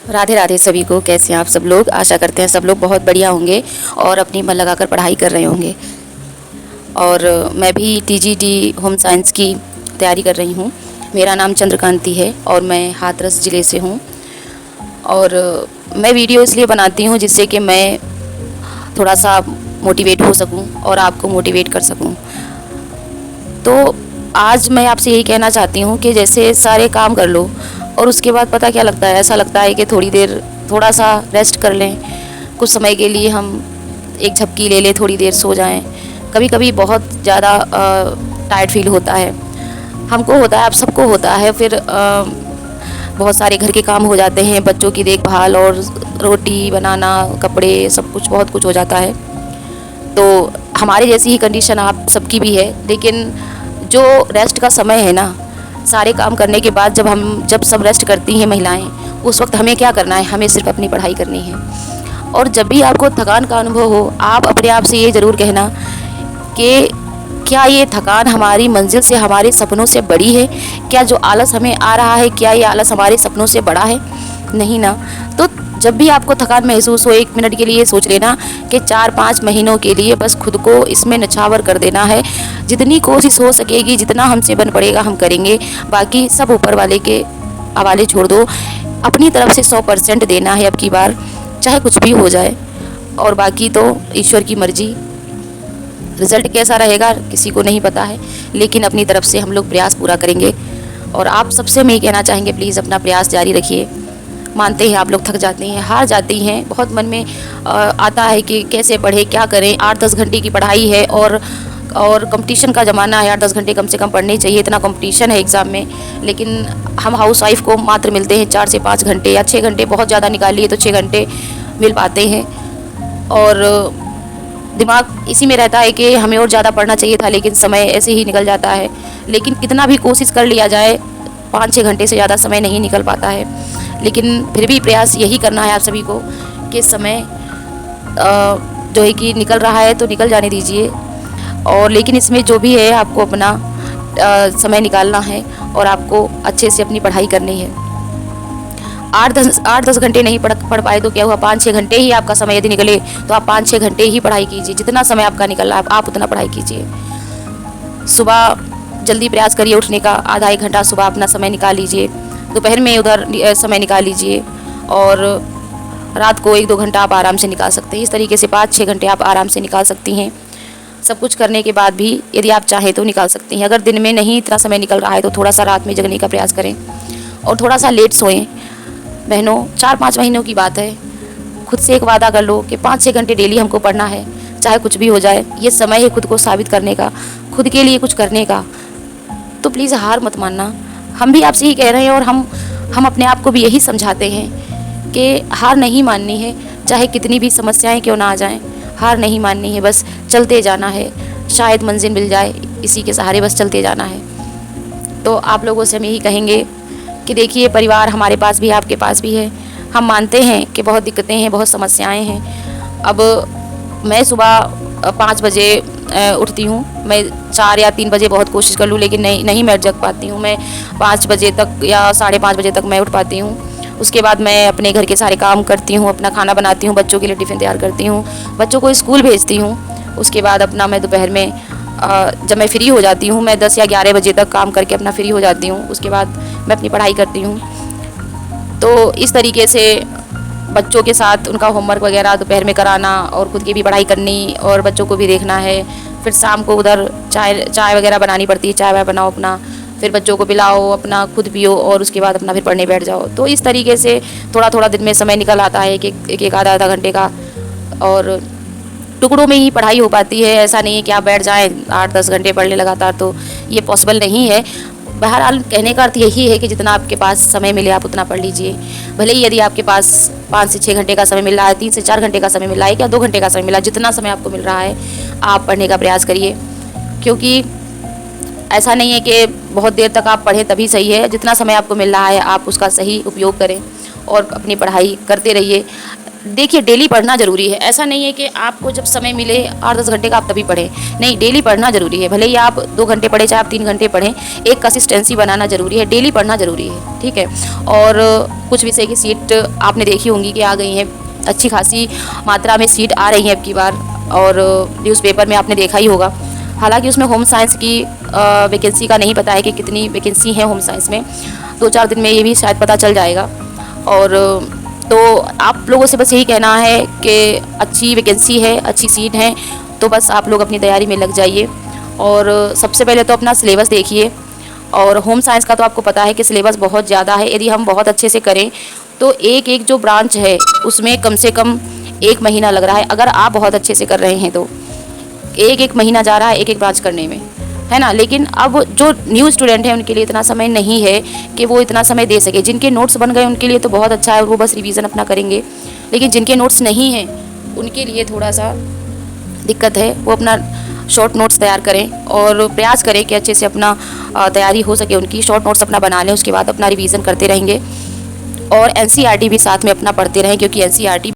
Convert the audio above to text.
राधे राधे सभी को। कैसे हैं आप सब लोग? आशा करते हैं सब लोग बहुत बढ़िया होंगे और अपनी मन लगाकर पढ़ाई कर रहे होंगे। और मैं भी टीजीटी होम साइंस की तैयारी कर रही हूँ। मेरा नाम चंद्रकांति है और मैं हाथरस ज़िले से हूँ। और मैं वीडियो इसलिए बनाती हूँ जिससे कि मैं थोड़ा सा मोटिवेट हो सकूँ और आपको मोटिवेट कर सकूँ। तो आज मैं आपसे यही कहना चाहती हूँ कि जैसे सारे काम कर लो और उसके बाद पता क्या लगता है, ऐसा लगता है कि थोड़ी देर थोड़ा सा रेस्ट कर लें, कुछ समय के लिए हम एक झपकी ले लें, थोड़ी देर सो जाएं। कभी कभी बहुत ज़्यादा टायर्ड फील होता है, हमको होता है, आप सबको होता है। फिर बहुत सारे घर के काम हो जाते हैं, बच्चों की देखभाल और रोटी बनाना, कपड़े, सब कुछ बहुत कुछ हो जाता है। तो हमारे जैसी ही कंडीशन आप सबकी भी है। लेकिन जो रेस्ट का समय है ना, सारे काम करने के बाद जब सब रेस्ट करती हैं महिलाएं, उस वक्त हमें क्या करना है? हमें सिर्फ अपनी पढ़ाई करनी है। और जब भी आपको थकान का अनुभव हो, आप अपने आप से ये ज़रूर कहना कि क्या ये थकान हमारी मंजिल से, हमारे सपनों से बड़ी है? क्या जो आलस हमें आ रहा है, क्या ये आलस हमारे सपनों से बड़ा है? नहीं ना। तो जब भी आपको थकान महसूस हो, 1 मिनट के लिए सोच लेना कि 4-5 महीनों के लिए बस खुद को इसमें नछावर कर देना है। जितनी कोशिश हो सकेगी, जितना हमसे बन पड़ेगा हम करेंगे, बाकी सब ऊपर वाले के हवाले छोड़ दो। अपनी तरफ से 100% देना है अब की बार, चाहे कुछ भी हो जाए। और बाकी तो ईश्वर की मर्जी। रिज़ल्ट कैसा रहेगा किसी को नहीं पता है, लेकिन अपनी तरफ से हम लोग प्रयास पूरा करेंगे। और आप सबसे मैं ये कहना चाहेंगे, प्लीज़ अपना प्रयास जारी रखिए। मानते हैं आप लोग थक जाते हैं, हार जाती हैं, बहुत मन में आता है कि कैसे पढ़े, क्या करें। 8-10 घंटे की पढ़ाई है और कंपटीशन का ज़माना है। 8-10 घंटे कम से कम पढ़ने चाहिए, इतना कंपटीशन है एग्ज़ाम में। लेकिन हम हाउस वाइफ को मात्र मिलते हैं 4 से 5 घंटे या 6 घंटे, बहुत ज़्यादा निकालिए तो 6 घंटे मिल पाते हैं। और दिमाग इसी में रहता है कि हमें और ज़्यादा पढ़ना चाहिए था, लेकिन समय ऐसे ही निकल जाता है। लेकिन कितना भी कोशिश कर लिया जाए, 5-6 घंटे से ज़्यादा समय नहीं निकल पाता है। लेकिन फिर भी प्रयास यही करना है आप सभी को कि समय जो है कि निकल रहा है तो निकल जाने दीजिए। और लेकिन इसमें जो भी है, आपको अपना समय निकालना है और आपको अच्छे से अपनी पढ़ाई करनी है। 8-10 घंटे नहीं पढ़ पाए तो क्या हुआ, 5-6 घंटे ही आपका समय यदि निकले तो आप 5-6 घंटे ही पढ़ाई कीजिए। जितना समय आपका निकल रहा है आप उतना पढ़ाई कीजिए। सुबह जल्दी प्रयास करिए उठने का, आधा 1 घंटा सुबह अपना समय निकाल लीजिए। दोपहर में उधर समय निकाल लीजिए। और रात को 1-2 घंटा आप आराम से निकाल सकते हैं। इस तरीके से 5-6 घंटे आप आराम से निकाल सकती हैं। सब कुछ करने के बाद भी यदि आप चाहें तो निकाल सकती हैं। अगर दिन में नहीं इतना समय निकल रहा है तो थोड़ा सा रात में जगने का प्रयास करें और थोड़ा सा लेट सोएं। बहनों, 4-5 महीनों की बात है। खुद से एक वादा कर लो कि 5-6 घंटे डेली हमको पढ़ना है, चाहे कुछ भी हो जाए। ये समय है खुद को साबित करने का, खुद के लिए कुछ करने का। तो प्लीज़ हार मत मानना। हम भी आपसे ही कह रहे हैं और हम अपने आप को भी यही समझाते हैं कि हार नहीं माननी है, चाहे कितनी भी समस्याएं क्यों ना आ जाएं। हार नहीं माननी है, बस चलते जाना है। शायद मंजिल मिल जाए, इसी के सहारे बस चलते जाना है। तो आप लोगों से हम यही कहेंगे कि देखिए, परिवार हमारे पास भी है, आपके पास भी है। हम मानते हैं कि बहुत दिक्कतें हैं, बहुत समस्याएं हैं। अब मैं सुबह 5 बजे उठती हूँ। मैं 4 या 3 बजे बहुत कोशिश कर लूँ, लेकिन नहीं मैं जग पाती हूँ। मैं 5 बजे तक या 5:30 बजे तक मैं उठ पाती हूँ। उसके बाद मैं अपने घर के सारे काम करती हूँ, अपना खाना बनाती हूँ, बच्चों के लिए टिफ़िन तैयार करती हूँ, बच्चों को स्कूल भेजती हूँ। उसके बाद अपना मैं दोपहर में जब मैं फ्री हो जाती हूँ, मैं 10 या 11 बजे तक काम करके अपना फ्री हो जाती हूँ। उसके बाद मैं अपनी पढ़ाई करती हूँ। तो इस तरीके से बच्चों के साथ उनका होमवर्क वगैरह दोपहर में कराना और ख़ुद की भी पढ़ाई करनी और बच्चों को भी देखना है। फिर शाम को उधर चाय वगैरह बनानी पड़ती है, चाय वाय बनाओ अपना, फिर बच्चों को पिलाओ, अपना खुद पियो और उसके बाद अपना फिर पढ़ने बैठ जाओ। तो इस तरीके से थोड़ा थोड़ा दिन में समय निकल आता है, एक आधा घंटे का। और टुकड़ों में ही पढ़ाई हो पाती है। ऐसा नहीं है कि आप बैठ जाएँ 8-10 घंटे पढ़ने लगातार, तो ये पॉसिबल नहीं है। बहरहाल कहने का अर्थ यही है कि जितना आपके पास समय मिले आप उतना पढ़ लीजिए। भले ही यदि आपके पास 5 से 6 घंटे का समय मिल रहा है, 3 से 4 घंटे का समय मिल रहा है या 2 घंटे का समय मिला, जितना समय आपको मिल रहा है आप पढ़ने का प्रयास करिए। क्योंकि ऐसा नहीं है कि बहुत देर तक आप पढ़ें तभी सही है। जितना समय आपको मिल रहा है आप उसका सही उपयोग करें और अपनी पढ़ाई करते रहिए। देखिए, डेली पढ़ना ज़रूरी है। ऐसा नहीं है कि आपको जब समय मिले 8-10 घंटे का आप तभी पढ़ें। नहीं, डेली पढ़ना ज़रूरी है। भले ही आप 2 घंटे पढ़ें, चाहे आप 3 घंटे पढ़ें, एक कंसिस्टेंसी बनाना ज़रूरी है। डेली पढ़ना ज़रूरी है, ठीक है। और कुछ विषय की सीट आपने देखी होंगी कि आ गई हैं, अच्छी खासी मात्रा में सीट आ रही हैं अब की बार, और न्यूज़पेपर में आपने देखा ही होगा। हालाँकि उसमें होम साइंस की वैकेंसी का नहीं पता है कि कितनी वैकेंसी है होम साइंस में। 2-4 दिन में ये भी शायद पता चल जाएगा। और तो आप लोगों से बस यही कहना है कि अच्छी वैकेंसी है, अच्छी सीट है, तो बस आप लोग अपनी तैयारी में लग जाइए। और सबसे पहले तो अपना सिलेबस देखिए। और होम साइंस का तो आपको पता है कि सिलेबस बहुत ज़्यादा है। यदि हम बहुत अच्छे से करें तो एक एक जो ब्रांच है उसमें कम से कम 1 महीना लग रहा है। अगर आप बहुत अच्छे से कर रहे हैं तो एक एक महीना जा रहा है एक एक ब्रांच करने में, है ना। लेकिन अब जो न्यू स्टूडेंट हैं उनके लिए इतना समय नहीं है कि वो इतना समय दे सके। जिनके नोट्स बन गए उनके लिए तो बहुत अच्छा है, वो बस रिवीजन अपना करेंगे। लेकिन जिनके नोट्स नहीं हैं उनके लिए थोड़ा सा दिक्कत है। वो अपना शॉर्ट नोट्स तैयार करें और प्रयास करें कि अच्छे से अपना तैयारी हो सके उनकी। शॉर्ट नोट्स अपना बना लें, उसके बाद अपना रिवीजन करते रहेंगे। और एनसीईआरटी भी साथ में अपना पढ़ते रहें, क्योंकि एनसीईआरटी